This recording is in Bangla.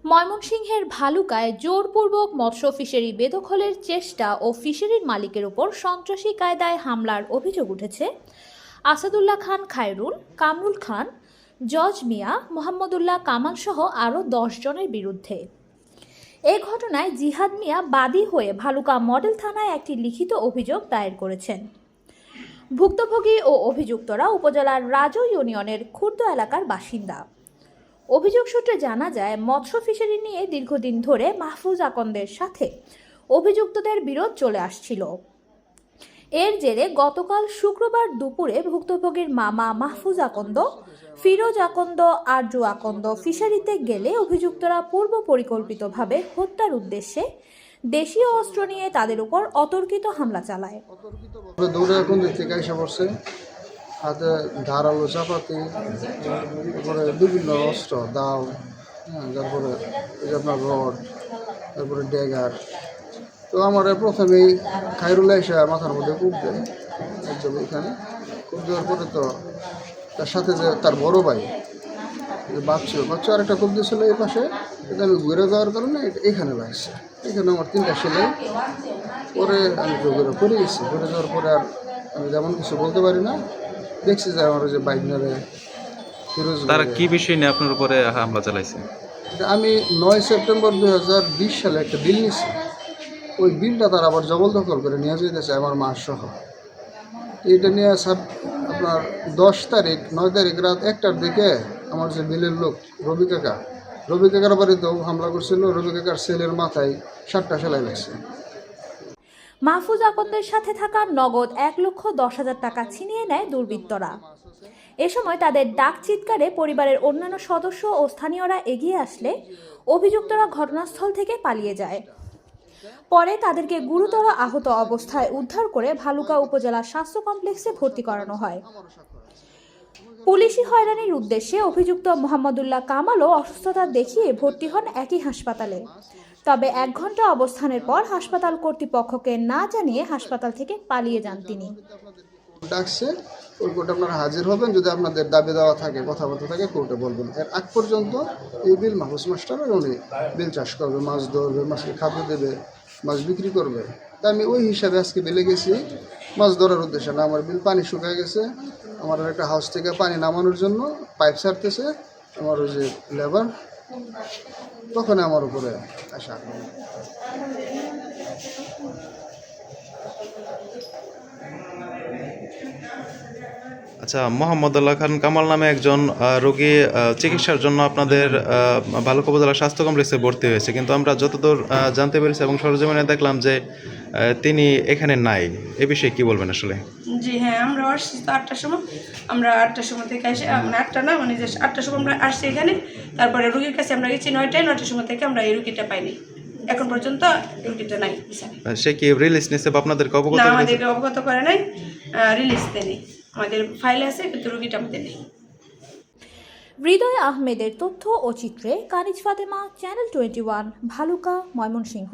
ময়মনসিংহের ভালুকায় জোরপূর্বক মৎস্য ফিশারি বেদখলের চেষ্টা ও ফিশারির মালিকের উপর সন্ত্রাসী কায়দায় হামলার অভিযোগ উঠেছে আসাদুল্লাহ খান খায়রুল, কামরুল খান, জজ মিয়া, মোহাম্মদুল্লাহ কামাল সহ আরও 10 জনের বিরুদ্ধে। এ ঘটনায় জিহাদ মিয়া বাদী হয়ে ভালুকা মডেল থানায় একটি লিখিত অভিযোগ দায়ের করেছেন। ভুক্তভোগী ও অভিযুক্তরা উপজেলার রাজু ইউনিয়নের খুর্দ এলাকার বাসিন্দা। অভিযোগ সূত্রে জানা যায়, মৎস্য ফিশারি নিয়ে দীর্ঘদিন ধরে মাহফুজ আকন্দের সাথে অভিযুক্তদের বিরোধ চলে আসছিল। এর জেরে গতকাল শুক্রবার দুপুরে ভুক্তভোগীর মামা মাহফুজ আকন্দ, ফিরোজ আকন্দ, আরজু আকন্দ ফিশারিতে গেলে অভিযুক্তরা পূর্ব পরিকল্পিতভাবে হত্যার উদ্দেশ্যে দেশীয় অস্ত্র নিয়ে তাদের উপর অতর্কিত হামলা চালায়। হাতে ধারালো চাপাতি, তারপরে বিভিন্ন অস্ত্র, দাও, তারপরে আপনার রড, তারপরে ড্যাগার। তো আমার প্রথমেই খায়রুল এসে মাথার মধ্যে কূপ দেয় একজন। এখানে কূপ দেওয়ার পরে তো তার সাথে যে তার বড় ভাই বাচ্চা আরেকটা কূপ দিয়েছিল এই পাশে। কিন্তু আমি ঘুরে যাওয়ার কারণে এখানে লাগছে। এখানে আমার 3টা সেলাই। পরে আমি তো ঘুরে গেছি। ঘুরে যাওয়ার পরে আর আমি যেমন কিছু বলতে পারি না। দেখছি যে আমার যে বাইক নেবে ফিরোজ। তারা কি বিষয় নিয়ে আপনার উপরে হামলা চালাইছে? আমি 9 সেপ্টেম্বর 2020 সালে একটা বিল নিয়েছি। ওই বিলটা তারা আবার জবরদখল করে নিয়ে যেতেছে আমার মা সহ। এটা নিয়ে আপনার 10 তারিখ 9 তারিখ রাত 1টার দিকে আমার যে বিলের লোক রবি কাকার বাড়িতেও হামলা করছিল। রবি কাকার ছেলের মাথায় 7টা সেলাই লাগছে। মাহফুজ আকন্দের সাথে থাকা নগদ 1,10,000 টাকা ছিনিয়ে নেয় দুর্বৃত্তরা। এ সময় তাদের ডাক চিৎকারে পরিবারের অন্যান্য সদস্য ও স্থানীয়রা এগিয়ে আসলে অভিযুক্তরা ঘটনাস্থল থেকে পালিয়ে যায়। পরে তাদেরকে গুরুতর আহত অবস্থায় উদ্ধার করে ভালুকা উপজেলা স্বাস্থ্য কমপ্লেক্সে ভর্তি করানো হয়। পুলিশি হয়রানির উদ্দেশ্যে অভিযুক্ত মোহাম্মদুল্লাহ কামালও অসুস্থতা দেখিয়ে ভর্তি হন একই হাসপাতালে। তবে 1 ঘন্টা অবস্থানের পর হাসপাতাল কর্তৃপক্ষকে না জানিয়ে হাসপাতাল থেকে পালিয়ে যান তিনি। ডাকছে, ওই কোর্টে আপনারা হাজির হবেন। যদি আপনাদের দাবি দেওয়া থাকে, কথাবার্তা থাকে, কোর্টে বলবেন। এর আগ পর্যন্ত এই বিল মাহফুজ মাস্টার উনি বিল চাষ করবে, মাছ ধরবে, মাছকে খাদ্য দেবে, মাছ বিক্রি করবে। তা আমি ওই হিসাবে আজকে বিলে গেছি মাছ ধরার উদ্দেশ্যে না। আমার বিল পানি শুকিয়ে গেছে। আমার একটা হাউস থেকে পানি নামানোর জন্য পাইপ ছাড়তেছে আমার ওই যে লেবার, তখন আমার উপরে আসা। আচ্ছা, মোহাম্মদুল্লাহ খান কামাল নামে একজন রোগী চিকিৎসার জন্য আপনাদের ভালুকা উপজেলা স্বাস্থ্য কমপ্লেক্সে ভর্তি হয়েছে, কিন্তু আমরা যতদূর জানতে পেরেছি এবং সরজমিনে দেখলাম যে তিনি এখানে নাই। এ বিষয়ে কি বলবেন আসলে? জি হ্যাঁ, আমরা আসছি তো 8টার সময়। আমরা 8টার সময় থেকে এসে, মানে 8টা না, মানে যে 8টার সময় আমরা আসছি এখানে। তারপরে রুগীর কাছে আমরা গেছি 9টার সময় থেকে আমরা এই রুগীটা পাইনি। এখন পর্যন্ত রুগীটা নাই। সে কি রিলিজ নিয়েছে বা আপনাদেরকে অবগত করেছে? আমাদেরকে অবগত করে নাই, রিলিজ দেয়নি। আমাদের ফাইলে আছে কিন্তু রুগীটা আমাদের নেই। হৃদয় আহমেদের তথ্য ও চিত্রে কানিজ ফাতেমা, চ্যানেল 21, ভালুকা, ময়মনসিংহ।